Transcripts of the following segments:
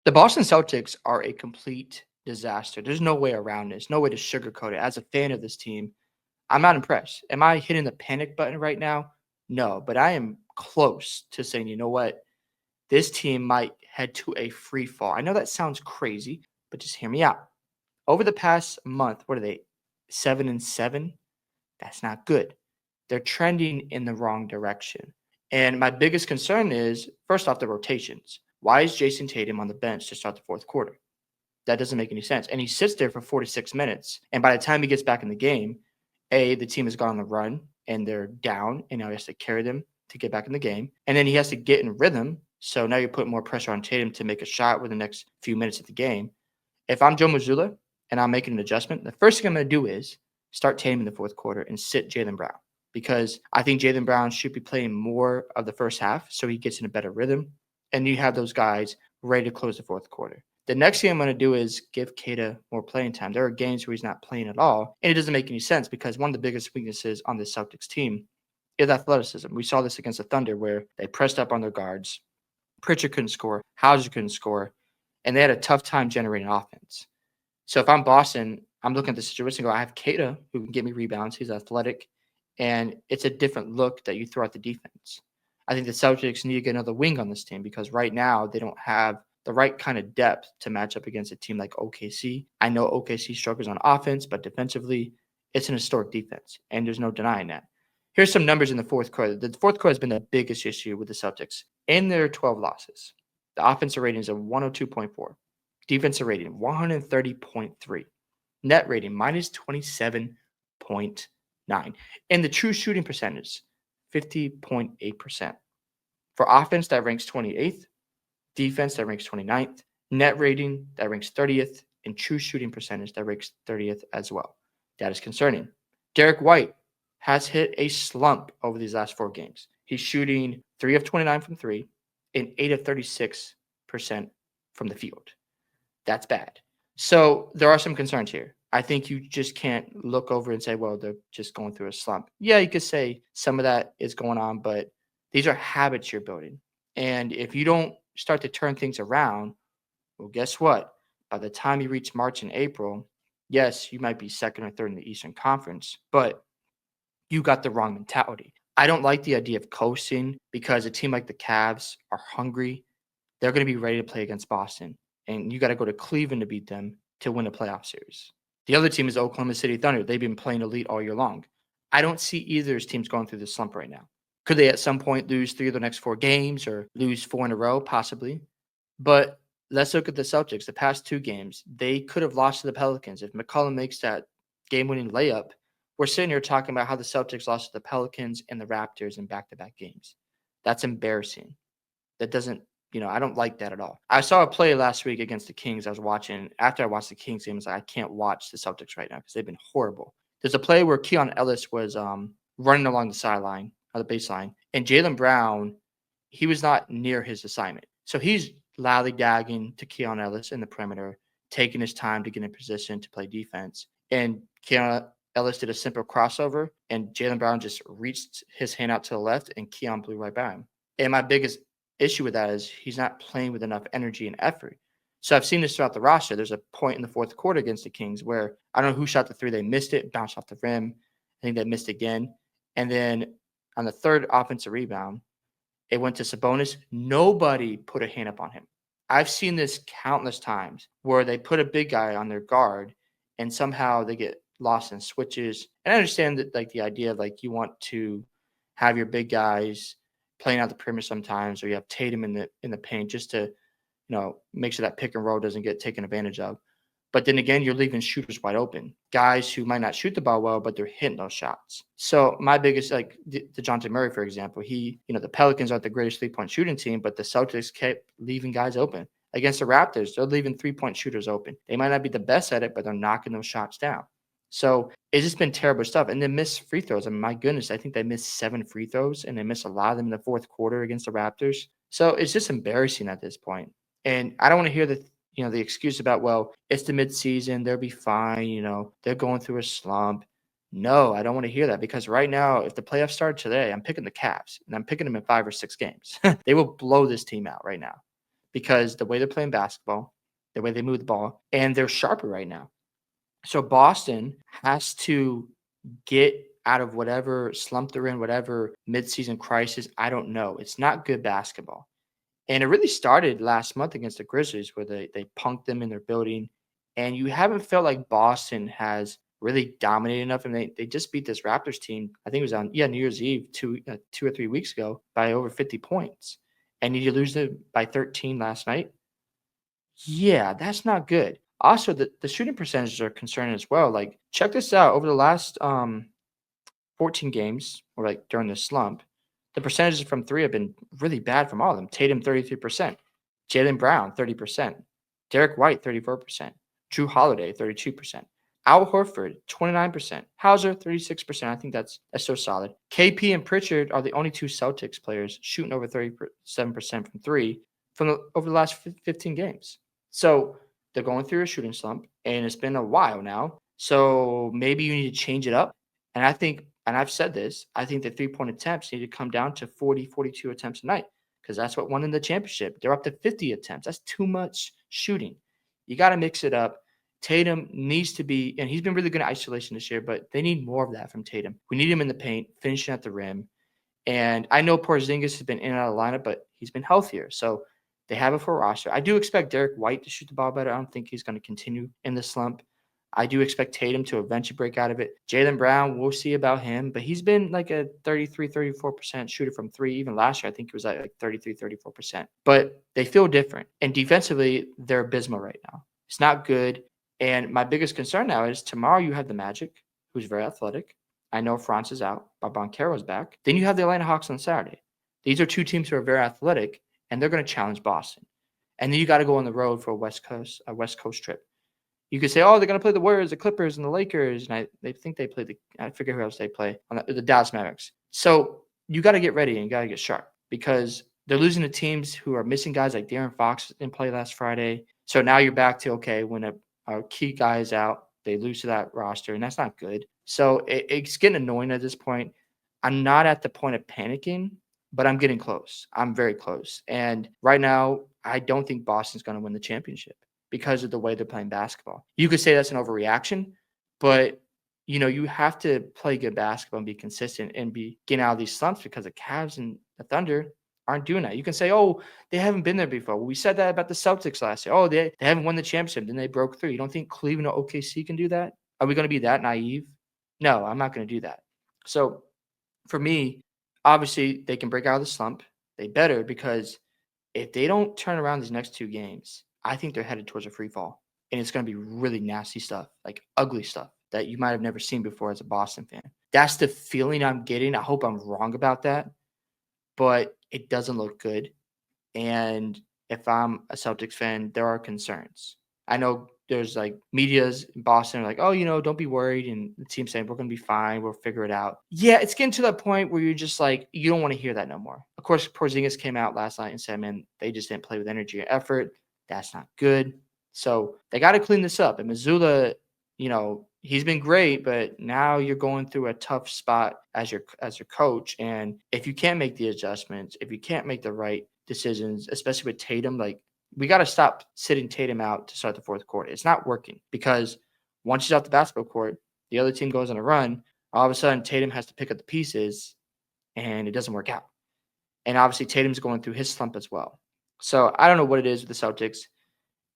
The Boston Celtics are a complete disaster. There's no way around this, no way to sugarcoat it. As a fan of this team, I'm not impressed. Am I hitting the panic button right now? No, but I am close to saying, you know what? This team might head to a free fall. I know that sounds crazy, but just hear me out. Over the past month, what are they? 7-7? That's not good. They're trending in the wrong direction. And my biggest concern is first off, the rotations. Why is Jason Tatum on the bench to start the fourth quarter? That doesn't make any sense. And he sits there for 46 minutes. And by the time he gets back in the game, the team has gone on the run and they're down, and now he has to carry them to get back in the game. And then he has to get in rhythm. So now you're putting more pressure on Tatum to make a shot within the next few minutes of the game. If I'm Joe Mazzulla and I'm making an adjustment, the first thing I'm going to do is start Tatum in the fourth quarter and sit Jaylen Brown, because I think Jaylen Brown should be playing more of the first half so he gets in a better rhythm. And you have those guys ready to close the fourth quarter. The next thing I'm going to do is give Kata more playing time. There are games where he's not playing at all, and it doesn't make any sense because one of the biggest weaknesses on the Celtics team is athleticism. We saw this against the Thunder where they pressed up on their guards. Pritchard couldn't score. Hauser couldn't score, and they had a tough time generating offense. So if I'm Boston, I'm looking at the situation and go, I have Kata who can get me rebounds. He's athletic, and it's a different look that you throw at the defense. I think the Celtics need to get another wing on this team because right now they don't have the right kind of depth to match up against a team like OKC. I know OKC struggles on offense, but defensively, it's an historic defense, and there's no denying that. Here's some numbers in the fourth quarter. The fourth quarter has been the biggest issue with the Celtics. In their 12 losses, the offensive rating is a 102.4. Defensive rating, 130.3. Net rating, minus 27.9. And the true shooting percentage, 50.8%. For offense, that ranks 28th. Defense, that ranks 29th. Net rating, that ranks 30th. And true shooting percentage, that ranks 30th as well. That is concerning. Derek White has hit a slump over these last 4 games. He's shooting 3 of 29 from 3 and 8 of 36% from the field. That's bad. So there are some concerns here. I think you just can't look over and say, well, they're just going through a slump. Yeah, you could say some of that is going on, but these are habits you're building. And if you don't start to turn things around, well, guess what? By the time you reach March and April, yes, you might be second or third in the Eastern Conference, but you got the wrong mentality. I don't like the idea of coasting because a team like the Cavs are hungry. They're going to be ready to play against Boston, and you got to go to Cleveland to beat them to win a playoff series. The other team is Oklahoma City Thunder. They've been playing elite all year long. I don't see either of those teams going through this slump right now. Could they at some point lose 3 of the next 4 games or lose 4 in a row? Possibly. But let's look at the Celtics. The past 2 games, they could have lost to the Pelicans. If McCollum makes that game-winning layup, we're sitting here talking about how the Celtics lost to the Pelicans and the Raptors in back-to-back games. That's embarrassing. That doesn't, I don't like that at all. I saw a play last week against the Kings I was watching. After I watched the Kings game, I was like, I can't watch the Celtics right now because they've been horrible. There's a play where Keon Ellis was running along the sideline or the baseline, and Jaylen Brown, he was not near his assignment. So he's lollygagging to Keon Ellis in the perimeter, taking his time to get in position to play defense. And Keon Ellis did a simple crossover, and Jaylen Brown just reached his hand out to the left, and Keon blew right by him. And my biggest issue with that is he's not playing with enough energy and effort. So I've seen this throughout the roster. There's a point in the fourth quarter against the Kings where I don't know who shot the 3. They missed it, bounced off the rim. I think they missed again. And then on the third offensive rebound, it went to Sabonis. Nobody put a hand up on him. I've seen this countless times where they put a big guy on their guard and somehow they get lost in switches. And I understand that, like, the idea of, like, you want to have your big guys playing out the perimeter sometimes, or you have Tatum in the paint just to, make sure that pick and roll doesn't get taken advantage of. But then again, you're leaving shooters wide open, guys who might not shoot the ball well, but they're hitting those shots. So my biggest, like DeJounte Murray, for example, the Pelicans aren't the greatest 3-point shooting team, but the Celtics kept leaving guys open. Against the Raptors, they're leaving 3-point shooters open. They might not be the best at it, but they're knocking those shots down. So it's just been terrible stuff. And then missed free throws. I mean, my goodness, I think they missed 7 free throws, and they missed a lot of them in the fourth quarter against the Raptors. So it's just embarrassing at this point. And I don't want to hear the excuse about, well, it's the midseason, they'll be fine, they're going through a slump. No, I don't want to hear that, because right now, if the playoffs start today, I'm picking the Cavs, and I'm picking them in 5 or 6 games. They will blow this team out right now because the way they're playing basketball, the way they move the ball, and they're sharper right now. So Boston has to get out of whatever slump they're in, whatever midseason crisis. I don't know. It's not good basketball. And it really started last month against the Grizzlies where they punked them in their building. And you haven't felt like Boston has really dominated enough. And they just beat this Raptors team. I think it was on New Year's Eve 2 or 3 weeks ago by over 50 points. And you lose it by 13 last night. Yeah, that's not good. Also, the shooting percentages are concerning as well. Like, check this out. Over the last 14 games, or like during the slump, the percentages from three have been really bad from all of them. Tatum, 33%. Jaylen Brown, 30%. Derek White, 34%. Drew Holiday, 32%. Al Horford, 29%. Hauser, 36%. I think that's so solid. KP and Pritchard are the only two Celtics players shooting over 37% from three over the last 15 games. So they're going through a shooting slump, and it's been a while now. So maybe you need to change it up. And I think, and I've said this, I think the 3-point attempts need to come down to 40, 42 attempts a night because that's what won in the championship. They're up to 50 attempts. That's too much shooting. You got to mix it up. Tatum needs to be, and he's been really good at isolation this year, but they need more of that from Tatum. We need him in the paint, finishing at the rim. And I know Porzingis has been in and out of the lineup, but he's been healthier. So they have a full roster. I do expect Derek White to shoot the ball better. I don't think he's going to continue in the slump. I do expect Tatum to eventually break out of it. Jaylen Brown, we'll see about him, but he's been like a 33, 34% shooter from three. Even last year, I think it was like 33, 34%. But they feel different. And defensively, they're abysmal right now. It's not good. And my biggest concern now is tomorrow you have the Magic, who's very athletic. I know Franz is out, but Banchero's back. Then you have the Atlanta Hawks on Saturday. These are two teams who are very athletic, and they're going to challenge Boston. And then you got to go on the road for a West Coast trip. You could say, oh, they're going to play the Warriors, the Clippers, and the Lakers. And they think they play I forget who else they play, on the Dallas Mavericks. So you got to get ready and you got to get sharp because they're losing to teams who are missing guys like De'Aaron Fox didn't play last Friday. So now you're back to, okay, when a key guy is out, they lose to that roster, and that's not good. So it's getting annoying at this point. I'm not at the point of panicking, but I'm getting close. I'm very close. And right now, I don't think Boston's going to win the championship because of the way they're playing basketball. You could say that's an overreaction, but you have to play good basketball and be consistent and be getting out of these slumps because the Cavs and the Thunder aren't doing that. You can say, oh, they haven't been there before. Well, we said that about the Celtics last year. Oh, they haven't won the championship. Then they broke through. You don't think Cleveland or OKC can do that? Are we going to be that naive? No, I'm not going to do that. So for me, obviously, they can break out of the slump. They better because if they don't turn around these next two games, I think they're headed towards a free fall. And it's going to be really nasty stuff, like ugly stuff that you might have never seen before as a Boston fan. That's the feeling I'm getting. I hope I'm wrong about that, but it doesn't look good. And if I'm a Celtics fan, there are concerns. I know there's like medias in Boston are like, oh, don't be worried. And the team saying, we're going to be fine. We'll figure it out. Yeah, it's getting to that point where you're just like, you don't want to hear that no more. Of course, Porzingis came out last night and said, man, they just didn't play with energy or effort. That's not good. So they got to clean this up. And Mazzulla, he's been great, but now you're going through a tough spot as your coach. And if you can't make the adjustments, if you can't make the right decisions, especially with Tatum, like we got to stop sitting Tatum out to start the fourth quarter. It's not working because once he's off the basketball court, the other team goes on a run. All of a sudden, Tatum has to pick up the pieces, and it doesn't work out. And obviously, Tatum's going through his slump as well. So I don't know what it is with the Celtics.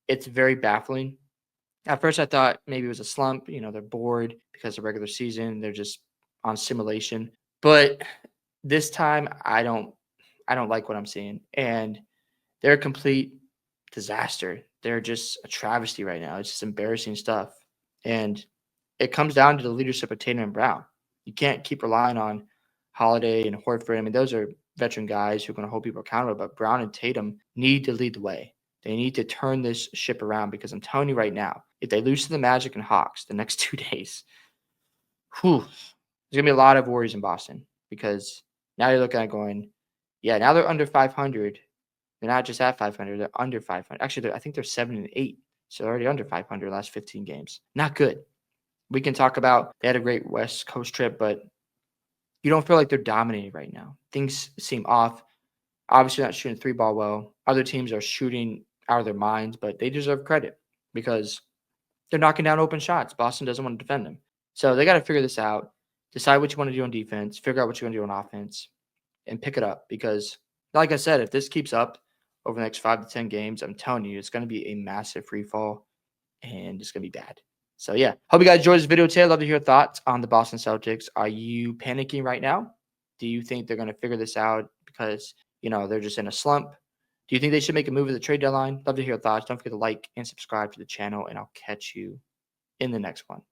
It's very baffling. At first, I thought maybe it was a slump. They're bored because of regular season. They're just on simulation. But this time, I don't like what I'm seeing. And they're a complete disaster. They're just a travesty right now. It's just embarrassing stuff. And it comes down to the leadership of Tatum and Brown. You can't keep relying on Holiday and Horford. I mean, those are veteran guys who are going to hold people accountable. But Brown and Tatum need to lead the way. They need to turn this ship around because I'm telling you right now, if they lose to the Magic and Hawks the next 2 days, there's going to be a lot of worries in Boston because now you're looking at going, yeah, now they're under 500. They're not just at 500, they're under 500. Actually, I think they're 7-8. So they're already under 500 last 15 games. Not good. We can talk about they had a great West Coast trip, but you don't feel like they're dominating right now. Things seem off. Obviously not shooting three ball well. Other teams are shooting out of their minds, but they deserve credit because they're knocking down open shots. Boston doesn't want to defend them. So they got to figure this out, decide what you want to do on defense, figure out what you want to do on offense, and pick it up. Because, like I said, if this keeps up over the next 5 to 10 games, I'm telling you, it's going to be a massive free fall and it's going to be bad. So, yeah, hope you guys enjoyed this video today. I'd love to hear your thoughts on the Boston Celtics. Are you panicking right now? Do you think they're going to figure this out because, they're just in a slump? Do you think they should make a move at the trade deadline? Love to hear your thoughts. Don't forget to like and subscribe to the channel, and I'll catch you in the next one.